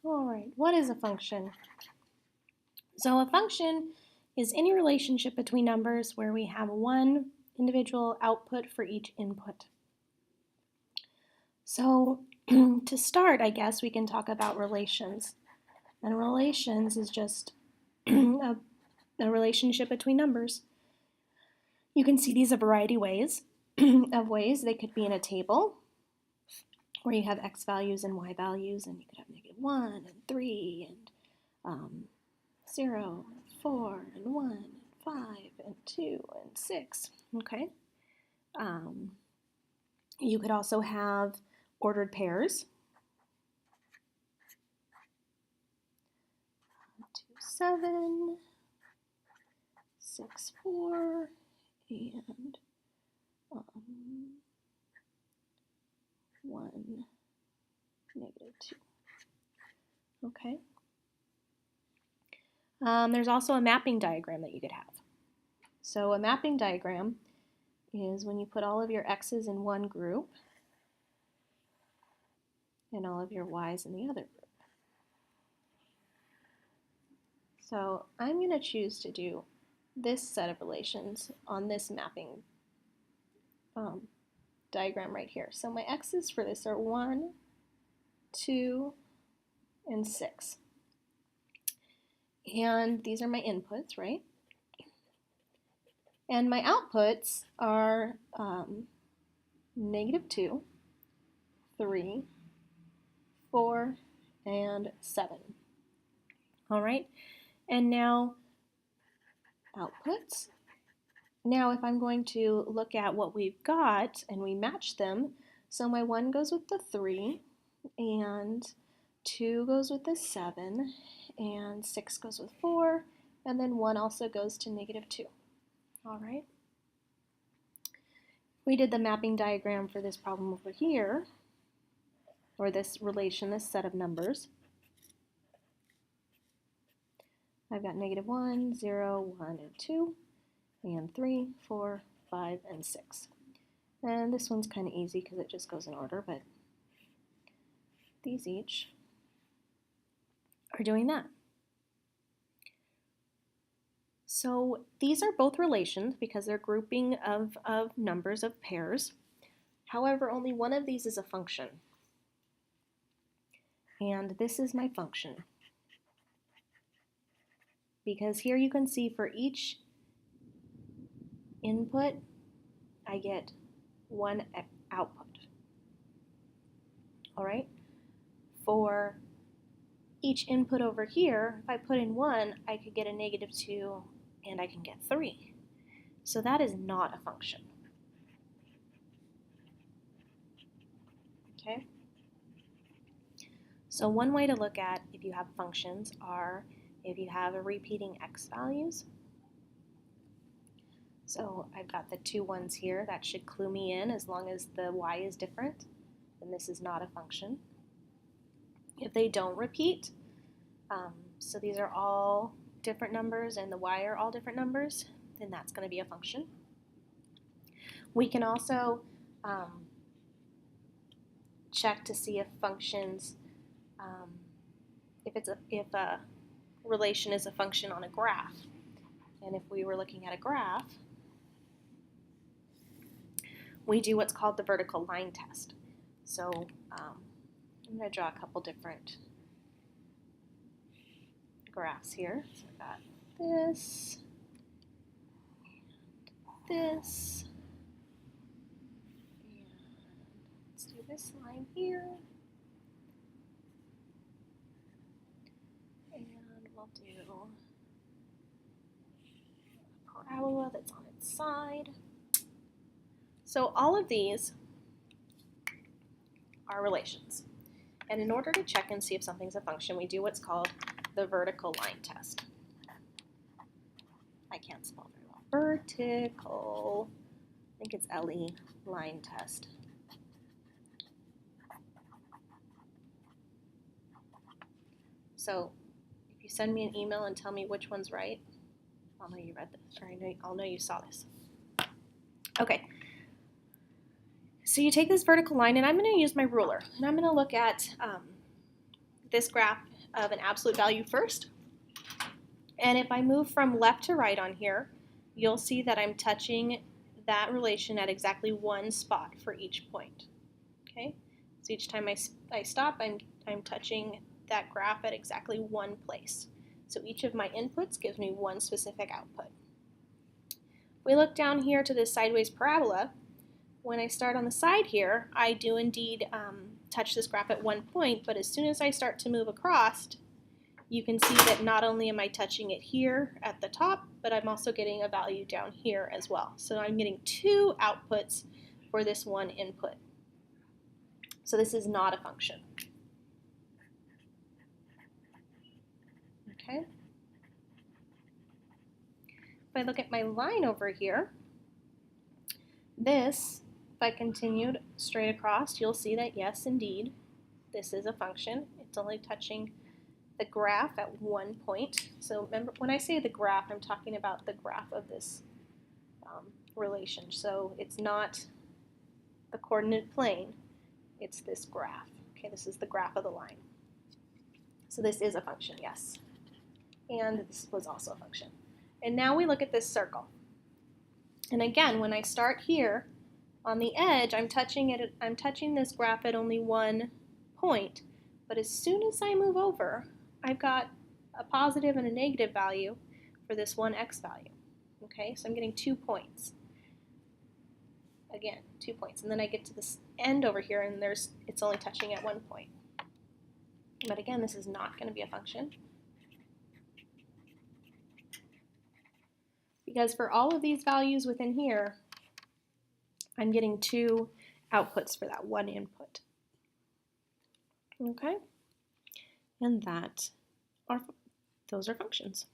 All right, what is a function? So a function is any relationship between numbers where we have one individual output for each input. So to start, I guess we can talk about relations. And relations is just a relationship between numbers. You can see these a variety of ways. They could be in a table where you have x values and y values, and you could have -1 and 3 and 0, 4, and 1, and 5, and 2, and 6. Okay. You could also have ordered pairs. 2, 7, 6, 4, and 1, -2. Okay. There's also a mapping diagram that you could have. So a mapping diagram is when you put all of your x's in one group and all of your y's in the other group. So I'm going to choose to do this set of relations on this mapping diagram right here. So my x's for this are 1, 2, and 6. And these are my inputs, right? And my outputs are -2, 3, 4, and 7. All right, and now outputs. Now if I'm going to look at what we've got and we match them, so my 1 goes with the 3, and 2 goes with the 7, and 6 goes with 4, and then 1 also goes to -2. All right. We did the mapping diagram for this problem over here, or this relation, this set of numbers. I've got -1, 0, 1, and 2, and 3, 4, 5, and 6. And this one's kind of easy because it just goes in order, but these each are doing that. So these are both relations because they're grouping of numbers of pairs. However, only one of these is a function. And this is my function. Because here you can see for each input, I get one output. All right? For each input over here, if I put in 1, I could get a -2 and I can get 3. So that is not a function. Okay? So one way to look at if you have functions are if you have a repeating x values. So I've got the 2 1s here. That should clue me in as long as the y is different, then this is not a function. If they don't repeat, so these are all different numbers and the y are all different numbers, then that's going to be a function. We can also check to see if functions, if a relation is a function on a graph. And if we were looking at a graph, we do what's called the vertical line test. So I'm going to draw a couple different graphs here. So I've got this, this, and let's do this line here. And we'll do a parabola that's on its side. So all of these are relations. And in order to check and see if something's a function, we do what's called the vertical line test. I can't spell very well. Vertical, I think it's LE, line test. So if you send me an email and tell me which one's right, I'll know you read this, or I'll know you saw this. Okay. So you take this vertical line, and I'm going to use my ruler, and I'm going to look at this graph of an absolute value first. And if I move from left to right on here, you'll see that I'm touching that relation at exactly one spot for each point. Okay, so each time I stop, I'm touching that graph at exactly one place. So each of my inputs gives me one specific output. If we look down here to this sideways parabola, when I start on the side here, I do indeed touch this graph at one point, but as soon as I start to move across, you can see that not only am I touching it here at the top, but I'm also getting a value down here as well. So I'm getting two outputs for this one input. So this is not a function. Okay. If I look at my line over here, this, if I continued straight across, you'll see that yes, indeed, this is a function. It's only touching the graph at one point. So remember, when I say the graph, I'm talking about the graph of this relation. So it's not the coordinate plane, it's this graph. Okay, this is the graph of the line. So this is a function, yes. And this was also a function. And now we look at this circle. And again, when I start here on the edge, I'm touching this graph at only one point. But as soon as I move over, I've got a positive and a negative value for this one x value. Okay, so I'm getting 2 points. Again, 2 points. And then I get to this end over here, and it's only touching at 1 point. But again, this is not going to be a function, because for all of these values within here, I'm getting 2 outputs for that one input. Okay? And those are functions.